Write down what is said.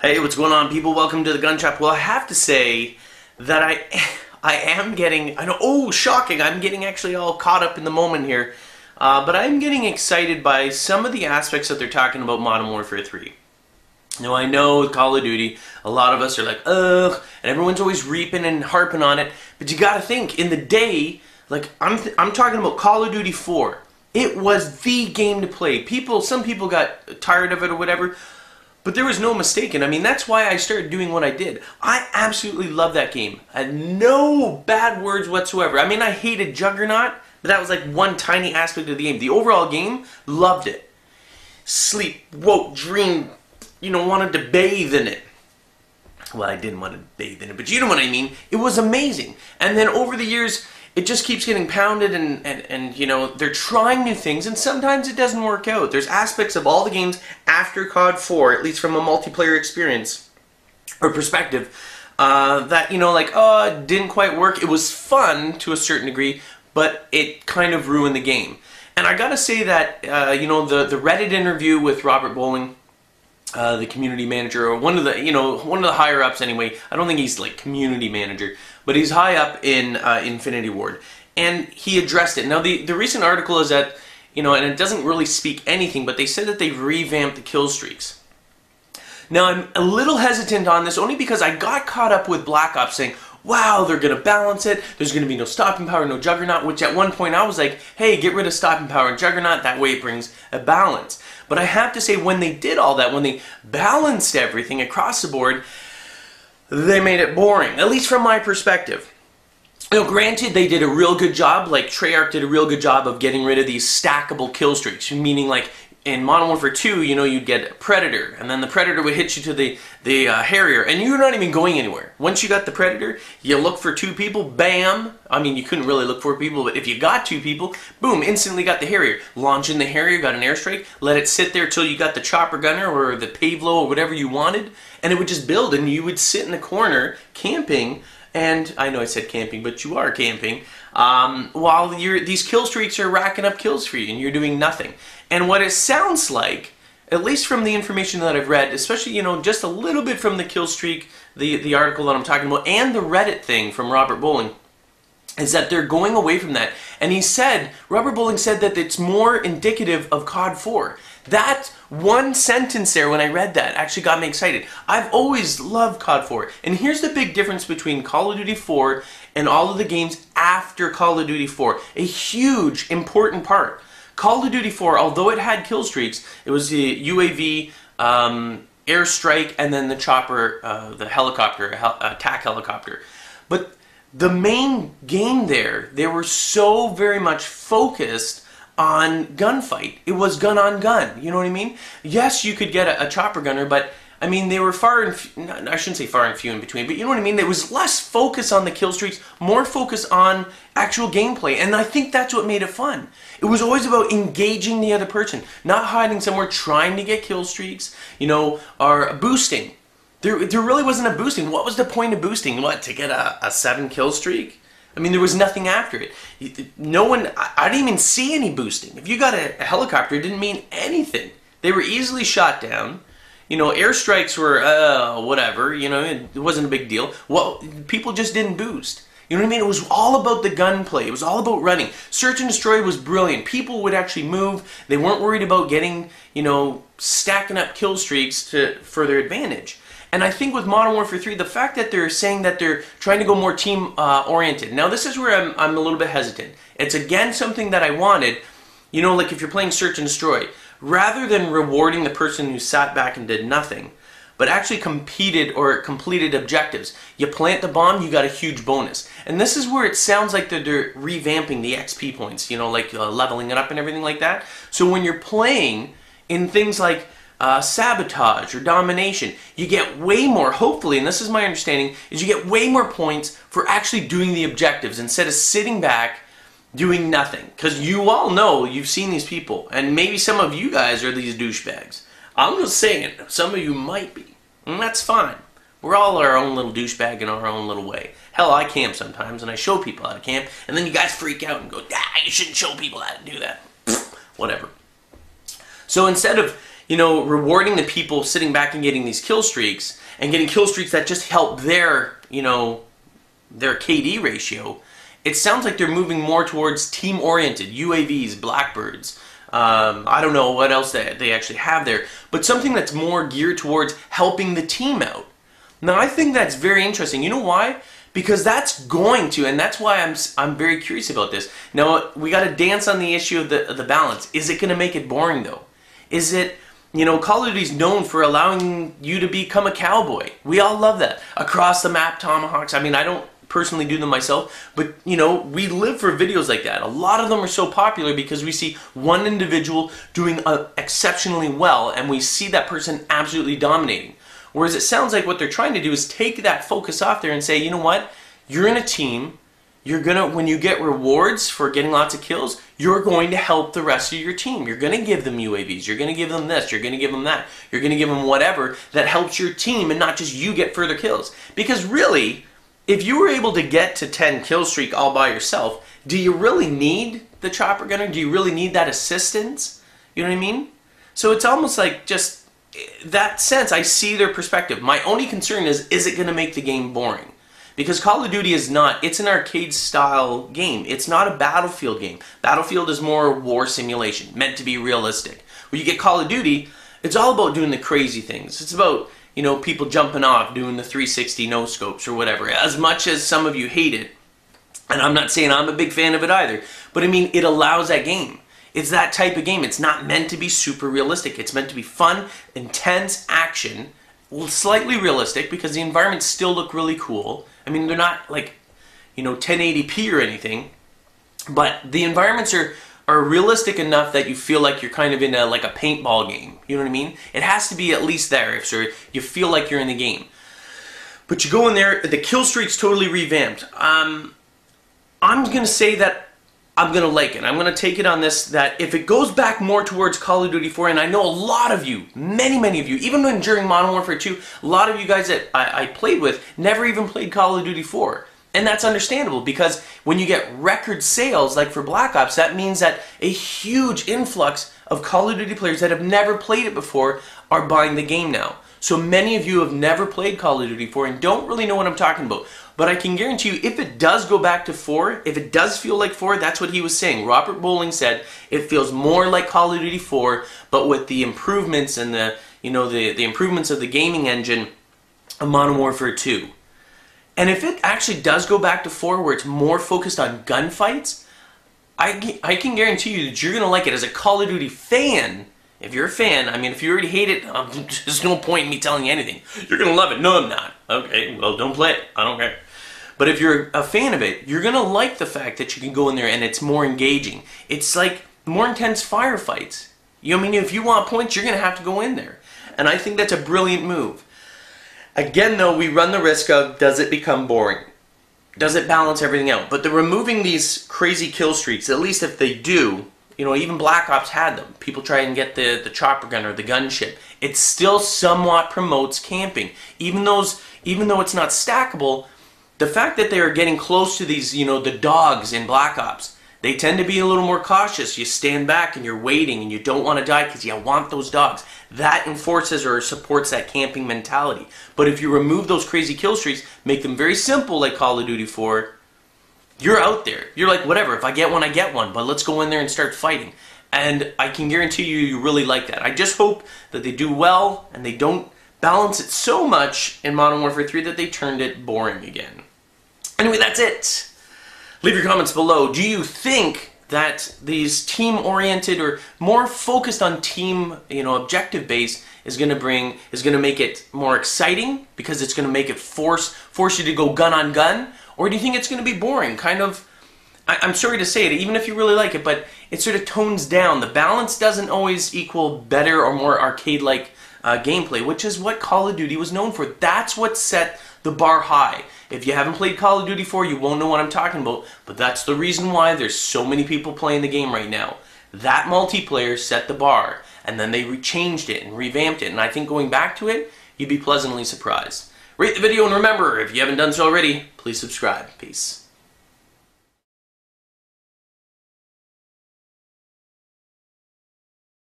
Hey, what's going on, people? Welcome to the Gun Shop. Well, I have to say that I am getting, I know, oh, shocking, I'm getting actually all caught up in the moment here, but I'm getting excited by some of the aspects that they're talking about Modern Warfare 3. Now, I know Call of Duty, a lot of us are like, ugh, and everyone's always reaping and harping on it, but you gotta think, in the day, like, I'm talking about Call of Duty 4. It was the game to play. Some people got tired of it or whatever, but there was no mistaking. I mean, that's why I started doing what I did. I absolutely love that game. I had no bad words whatsoever. I mean, I hated Juggernaut, but that was like one tiny aspect of the game. The overall game, loved it. Sleep, woke, dreamed, wanted to bathe in it. Well, I didn't want to bathe in it, but you know what I mean. It was amazing. And then over the years, it just keeps getting pounded and they're trying new things, and sometimes it doesn't work out. There's aspects of all the games after COD4, at least from a multiplayer experience or perspective, that, it didn't quite work. It was fun to a certain degree, but it kind of ruined the game. And I gotta say that, the Reddit interview with Robert Bowling, the community manager, or one of the higher ups anyway. I don't think he's like community manager, but he's high up in Infinity Ward, and he addressed it. Now the recent article is that, and it doesn't really speak anything, but they said that they've revamped the kill streaks. Now I'm a little hesitant on this only because I got caught up with Black Ops saying, wow, they're going to balance it, there's going to be no stopping power, no Juggernaut, which at one point I was like, hey, get rid of stopping power and Juggernaut, that way it brings a balance. But I have to say, when they did all that, when they balanced everything across the board, they made it boring, at least from my perspective. Granted, they did a real good job, like Treyarch did a real good job of getting rid of these stackable kill streaks, meaning like in Modern Warfare 2, you'd get a Predator, and then the Predator would hit you to the Harrier, and you're not even going anywhere. Once you got the Predator, you look for two people, bam! I mean, you couldn't really look for people, but if you got two people, boom, instantly got the Harrier. Launch in the Harrier, got an airstrike, let it sit there till you got the chopper gunner or the Pavlo or whatever you wanted, and it would just build, and you would sit in the corner camping. And I know I said camping, but you are camping, while these kill streaks are racking up kills for you and you're doing nothing. And what it sounds like, at least from the information that I've read, especially, just a little bit from the kill streak, the article that I'm talking about, and the Reddit thing from Robert Bowling, is that they're going away from that. And Robert Bowling said that it's more indicative of COD4. That one sentence there, when I read that, actually got me excited. I've always loved COD4. And here's the big difference between Call of Duty 4 and all of the games after Call of Duty 4. A huge, important part. Call of Duty 4, although it had kill streaks, it was the UAV, airstrike, and then the chopper, the helicopter, attack helicopter. But the main game there, they were so very much focused on gunfight. It was gun on gun, you know what I mean? Yes, you could get a chopper gunner, but I mean, they were I shouldn't say far and few in between, but you know what I mean? There was less focus on the kill streaks, more focus on actual gameplay, and I think that's what made it fun. It was always about engaging the other person, not hiding somewhere trying to get kill streaks, or boosting. There really wasn't a boosting. What was the point of boosting? What, to get a 7 kill streak? I mean, there was nothing after it. I didn't even see any boosting. If you got a helicopter, it didn't mean anything. They were easily shot down. Airstrikes were, whatever, it wasn't a big deal. Well, people just didn't boost. You know what I mean? It was all about the gunplay. It was all about running. Search and destroy was brilliant. People would actually move. They weren't worried about getting, stacking up kill streaks for their advantage. And I think with Modern Warfare 3, the fact that they're saying that they're trying to go more team-oriented. Now, this is where I'm a little bit hesitant. It's, again, something that I wanted, like if you're playing Search and Destroy. Rather than rewarding the person who sat back and did nothing, but actually competed or completed objectives. You plant the bomb, you got a huge bonus. And this is where it sounds like they're revamping the XP points, leveling it up and everything like that. So when you're playing in things like sabotage or domination, you get way more, hopefully, and this is my understanding, is you get way more points for actually doing the objectives instead of sitting back doing nothing. Because you all know, you've seen these people, and maybe some of you guys are these douchebags. I'm just saying, some of you might be, and that's fine. We're all our own little douchebag in our own little way. Hell, I camp sometimes, and I show people how to camp, and then you guys freak out and go, you shouldn't show people how to do that. Whatever. So instead of, rewarding the people sitting back and getting these kill streaks, and getting kill streaks that just help their KD ratio, it sounds like they're moving more towards team-oriented, UAVs, Blackbirds. I don't know what else they actually have there, but something that's more geared towards helping the team out. Now, I think that's very interesting. You know why? Because that's going to, and that's why I'm very curious about this. Now, we got to dance on the issue of the balance. Is it going to make it boring, though? Is it, Call of Duty's known for allowing you to become a cowboy. We all love that. Across the map tomahawks. I mean, I don't personally do them myself, but we live for videos like that. A lot of them are so popular because we see one individual doing exceptionally well, and we see that person absolutely dominating. Whereas it sounds like what they're trying to do is take that focus off there and say, you know what, you're in a team, when you get rewards for getting lots of kills, you're going to help the rest of your team. You're going to give them UAVs, you're going to give them this, you're going to give them that, you're going to give them whatever that helps your team and not just you get further kills. Because really, if you were able to get to 10 kill streak all by yourself, do you really need the chopper gunner? Do you really need that assistance? You know what I mean? So it's almost like just that sense, I see their perspective. My only concern is it going to make the game boring? Because Call of Duty is not, it's an arcade style game. It's not a Battlefield game. Battlefield is more war simulation, meant to be realistic. When you get Call of Duty, it's all about doing the crazy things. It's about people jumping off, doing the 360 no-scopes or whatever. As much as some of you hate it, and I'm not saying I'm a big fan of it either, but I mean, it allows that game. It's that type of game. It's not meant to be super realistic. It's meant to be fun, intense action, slightly realistic because the environments still look really cool. I mean, they're not like, 1080p or anything, but the environments are realistic enough that you feel like you're kind of in a paintball game. You know what I mean? It has to be at least there, so you feel like you're in the game. But you go in there, the kill streak's totally revamped. I'm going to say that I'm going to like it. I'm going to take it on this, that if it goes back more towards Call of Duty 4, and I know a lot of you, many of you, even during Modern Warfare 2, a lot of you guys that I played with never even played Call of Duty 4. And that's understandable because when you get record sales, like for Black Ops, that means that a huge influx of Call of Duty players that have never played it before are buying the game now. So many of you have never played Call of Duty 4 and don't really know what I'm talking about. But I can guarantee you, if it does go back to 4, if it does feel like 4, that's what he was saying. Robert Bowling said it feels more like Call of Duty 4, but with the improvements and the improvements of the gaming engine of Modern Warfare 2. And if it actually does go back to 4, where it's more focused on gunfights, I can guarantee you that you're going to like it. As a Call of Duty fan, if you're a fan, I mean, if you already hate it, there's no point in me telling you anything. You're going to love it. No, I'm not. Okay, well, don't play it. I don't care. But if you're a fan of it, you're going to like the fact that you can go in there and it's more engaging. It's like more intense firefights. I mean, if you want points, you're going to have to go in there. And I think that's a brilliant move. Again, though, we run the risk of, does it become boring? Does it balance everything out? But they're removing these crazy kill streaks, at least if they do. Even Black Ops had them. People try and get the chopper gun or the gunship. It still somewhat promotes camping. Even though it's not stackable, the fact that they are getting close to these, the dogs in Black Ops, they tend to be a little more cautious. You stand back and you're waiting and you don't want to die because you want those dogs. That enforces or supports that camping mentality. But if you remove those crazy kill streaks, make them very simple like Call of Duty 4, you're out there. You're like, whatever, if I get one, I get one, but let's go in there and start fighting. And I can guarantee you really like that. I just hope that they do well and they don't balance it so much in Modern Warfare 3 that they turned it boring again. Anyway, that's it. Leave your comments below. Do you think that these team-oriented or more focused on team, objective base is going to make it more exciting because it's going to make it force you to go gun on gun? Or do you think it's going to be boring? Kind of, I'm sorry to say it, even if you really like it, but it sort of tones down. The balance doesn't always equal better or more arcade-like gameplay, which is what Call of Duty was known for. That's what set the bar high. If you haven't played Call of Duty 4, you won't know what I'm talking about, but that's the reason why there's so many people playing the game right now. That multiplayer set the bar, and then they changed it and revamped it, and I think going back to it, you'd be pleasantly surprised. Rate the video, and remember, if you haven't done so already, please subscribe. Peace.